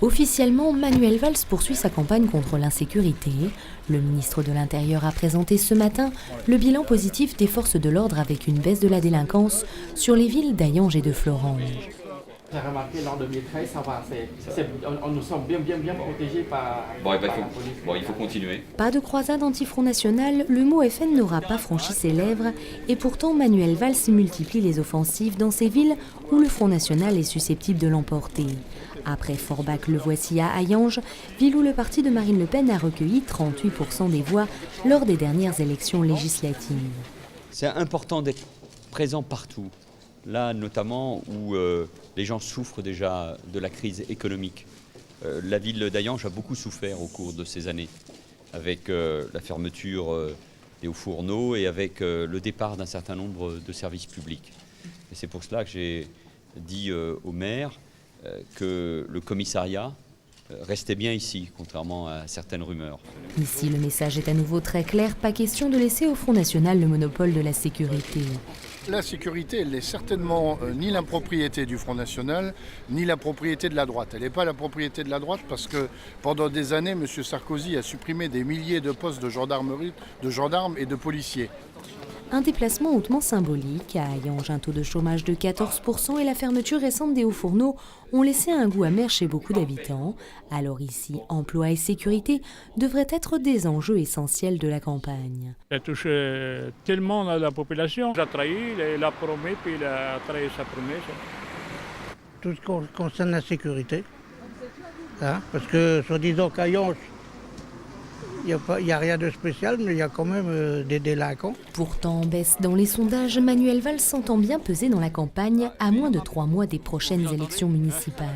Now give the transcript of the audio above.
Officiellement, Manuel Valls poursuit sa campagne contre l'insécurité. Le ministre de l'Intérieur a présenté ce matin le bilan positif des forces de l'ordre avec une baisse de la délinquance sur les villes d'Hayange et de Florange. J'ai remarqué lors de 2013, ça va, on nous sommes bien protégés par la police. Il faut continuer. Pas de croisade anti-Front National, le mot FN n'aura pas franchi ses lèvres et pourtant Manuel Valls multiplie les offensives dans ces villes où le Front National est susceptible de l'emporter. Après Forbach, le voici à Hayange, ville où le parti de Marine Le Pen a recueilli 38% des voix lors des dernières élections législatives. C'est important d'être présent partout. Là, notamment, où les gens souffrent déjà de la crise économique. La ville d'Hayange a beaucoup souffert au cours de ces années, avec la fermeture des hauts fourneaux et avec le départ d'un certain nombre de services publics. Et c'est pour cela que j'ai dit au maire que le commissariat restait bien ici, contrairement à certaines rumeurs. Ici, le message est à nouveau très clair, pas question de laisser au Front National le monopole de la sécurité. La sécurité, elle n'est certainement ni la propriété du Front National, ni la propriété de la droite. Elle n'est pas la propriété de la droite parce que pendant des années, M. Sarkozy a supprimé des milliers de postes de gendarmerie, de gendarmes et de policiers. Un déplacement hautement symbolique. À Hayange, un taux de chômage de 14% et la fermeture récente des hauts fourneaux ont laissé un goût amer chez beaucoup d'habitants. Alors ici, emploi et sécurité devraient être des enjeux essentiels de la campagne. Ça touche tellement la population. Il a trahi, il a promis, puis il a trahi sa promesse. Tout ce qui concerne la sécurité. Parce que, soi-disant qu'à Hayange, il n'y a rien de spécial, mais il y a quand même des délinquants. Pourtant, en baisse dans les sondages, Manuel Valls s'entend bien peser dans la campagne à moins de 3 mois des prochaines élections municipales.